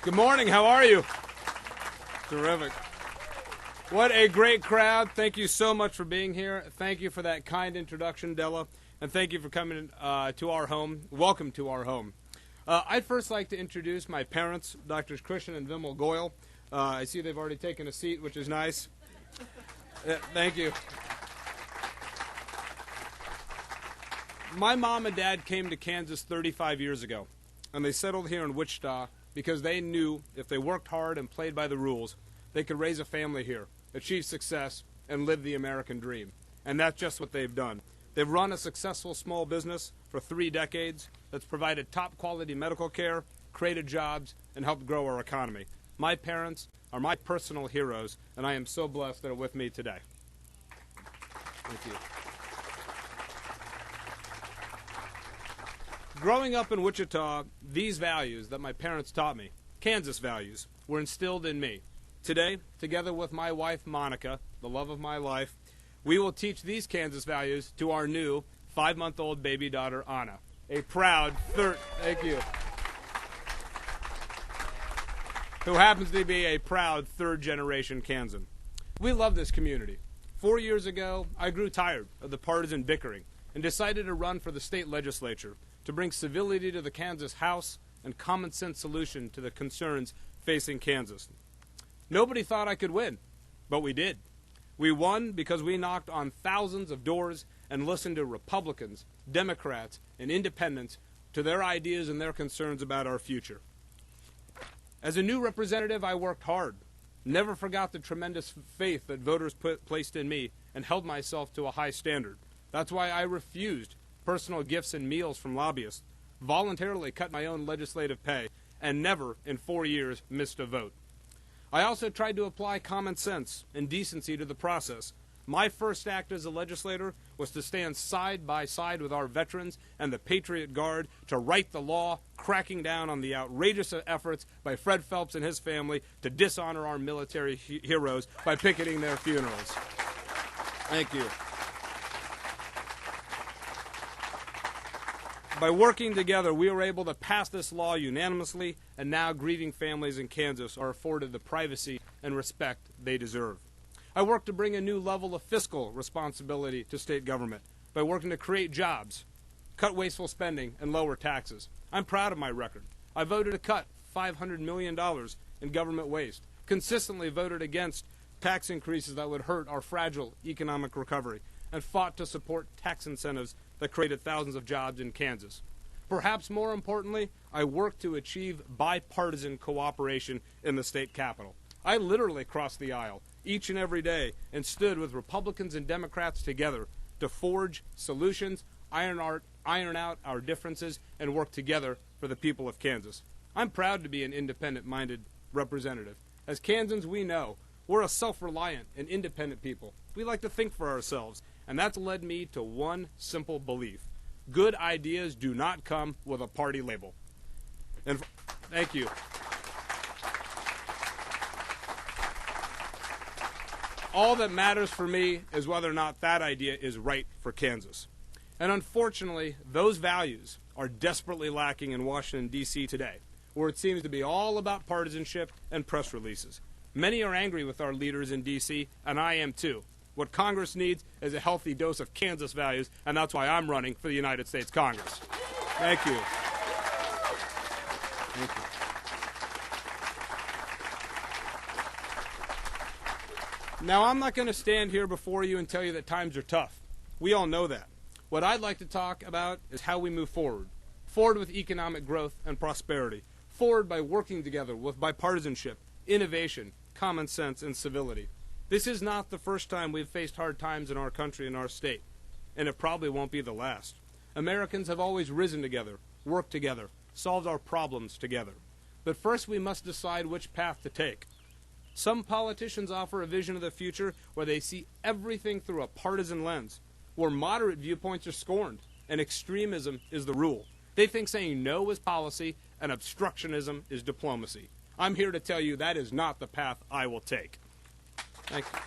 Good morning. How are you? Terrific. What a great crowd. Thank you so much for being here. Thank you for that kind introduction, Della. And thank you for coming to our home. Welcome to our home. I'd first like to introduce my parents, Drs. Christian and Vimal Goyle. I see they've already taken a seat, which is nice. Thank you. My mom and dad came to Kansas 35 years ago, and they settled here in Wichita because they knew if they worked hard and played by the rules, they could raise a family here, achieve success, and live the American dream. And that's just what they've done. They've run a successful small business for 3 decades that's provided top-quality medical care, created jobs, and helped grow our economy. My parents are my personal heroes, and I am so blessed that are with me today. Thank you. Growing up in Wichita, these values that my parents taught me, Kansas values, were instilled in me. Today, together with my wife, Monica, the love of my life, we will teach these Kansas values to our new 5-month-old baby daughter, Anna, a proud who happens to be a proud third-generation Kansan. We love this community. 4 years ago, I grew tired of the partisan bickering and decided to run for the state legislature to bring civility to the Kansas House and common sense solution to the concerns facing Kansas. Nobody thought I could win, but we did. We won because we knocked on thousands of doors and listened to Republicans, Democrats, and independents to their ideas and their concerns about our future. As a new representative, I worked hard, never forgot the tremendous faith that voters placed in me, and held myself to a high standard. That's why I refused personal gifts and meals from lobbyists, voluntarily cut my own legislative pay, and never in 4 years missed a vote. I also tried to apply common sense and decency to the process. My first act as a legislator was to stand side by side with our veterans and the Patriot Guard to right the law, cracking down on the outrageous efforts by Fred Phelps and his family to dishonor our military heroes by picketing their funerals. Thank you. By working together, we were able to pass this law unanimously, and now grieving families in Kansas are afforded the privacy and respect they deserve. I worked to bring a new level of fiscal responsibility to state government by working to create jobs, cut wasteful spending, and lower taxes. I'm proud of my record. I voted to cut $500 million in government waste, consistently voted against tax increases that would hurt our fragile economic recovery, and fought to support tax incentives that created thousands of jobs in Kansas. Perhaps more importantly, I worked to achieve bipartisan cooperation in the state capitol. I literally crossed the aisle each and every day and stood with Republicans and Democrats together to forge solutions, iron out our differences, and work together for the people of Kansas. I'm proud to be an independent-minded representative. As Kansans, we know we're a self-reliant and independent people. We like to think for ourselves, and that's led me to one simple belief. Good ideas do not come with a party label. And thank you. All that matters for me is whether or not that idea is right for Kansas. And unfortunately, those values are desperately lacking in Washington, D.C. today, where it seems to be all about partisanship and press releases. Many are angry with our leaders in D.C., and I am too. What Congress needs is a healthy dose of Kansas values, and that's why I'm running for the United States Congress. Thank you. Thank you. Now, I'm not going to stand here before you and tell you that times are tough. We all know that. What I'd like to talk about is how we move forward. Forward with economic growth and prosperity. Forward by working together with bipartisanship, innovation, common sense, and civility. This is not the first time we've faced hard times in our country and our state, and it probably won't be the last. Americans have always risen together, worked together, solved our problems together. But first we must decide which path to take. Some politicians offer a vision of the future where they see everything through a partisan lens, where moderate viewpoints are scorned, and extremism is the rule. They think saying no is policy and obstructionism is diplomacy. I'm here to tell you that is not the path I will take. Thank you.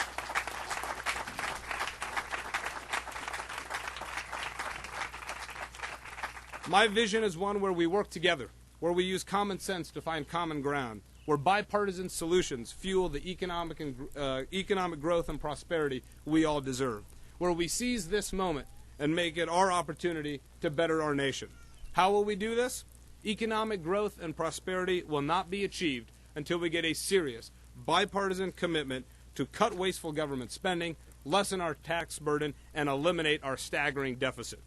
My vision is one where we work together, where we use common sense to find common ground, where bipartisan solutions fuel the economic growth and prosperity we all deserve, where we seize this moment and make it our opportunity to better our nation. How will we do this? Economic growth and prosperity will not be achieved until we get a serious, bipartisan commitment to cut wasteful government spending, lessen our tax burden, and eliminate our staggering deficit.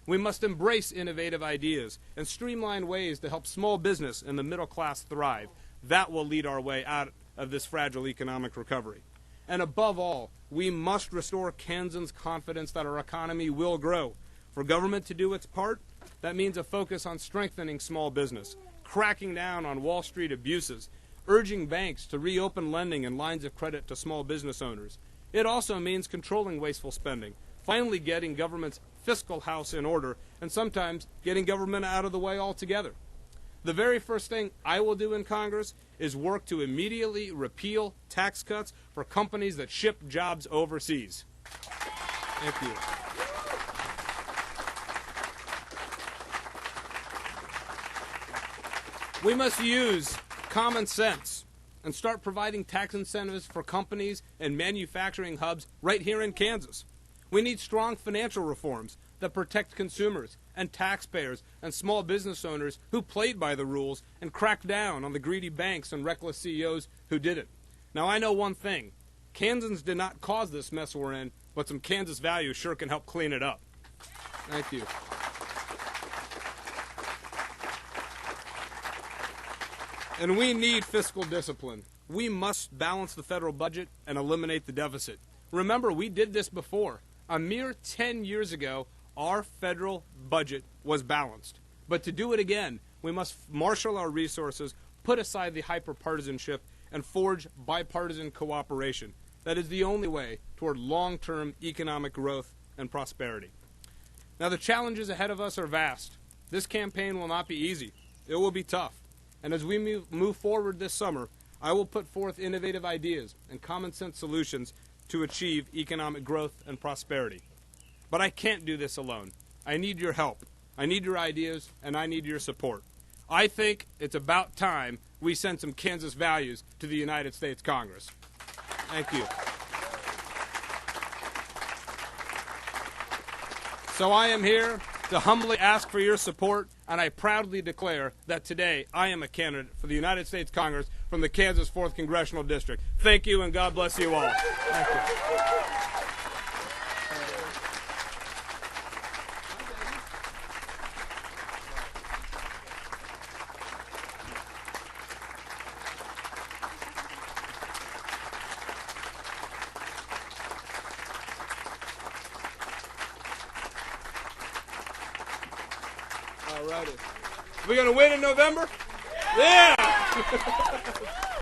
We must embrace innovative ideas and streamline ways to help small business and the middle class thrive. That will lead our way out of this fragile economic recovery. And above all, we must restore Kansans' confidence that our economy will grow. For government to do its part, that means a focus on strengthening small business, cracking down on Wall Street abuses, urging banks to reopen lending and lines of credit to small business owners. It also means controlling wasteful spending, finally getting government's fiscal house in order, and sometimes getting government out of the way altogether. The very first thing I will do in Congress is work to immediately repeal tax cuts for companies that ship jobs overseas. Thank you. We must use common sense and start providing tax incentives for companies and manufacturing hubs right here in Kansas. We need strong financial reforms that protect consumers and taxpayers and small business owners who played by the rules and crack down on the greedy banks and reckless CEOs who did it. Now, I know one thing. Kansans did not cause this mess we're in, but some Kansas values sure can help clean it up. Thank you. And we need fiscal discipline. We must balance the federal budget and eliminate the deficit. Remember, we did this before. A mere 10 years ago, our federal budget was balanced. But to do it again, we must marshal our resources, put aside the hyperpartisanship, and forge bipartisan cooperation. That is the only way toward long-term economic growth and prosperity. Now, the challenges ahead of us are vast. This campaign will not be easy. It will be tough. And as we move forward this summer, I will put forth innovative ideas and common-sense solutions to achieve economic growth and prosperity. But I can't do this alone. I need your help. I need your ideas, and I need your support. I think it's about time we send some Kansas values to the United States Congress. Thank you. So I am here to humbly ask for your support, and I proudly declare that today I am a candidate for the United States Congress from the Kansas 4th Congressional District. Thank you, and God bless you all. Thank you. All righty. Are we going to win in November? Yeah!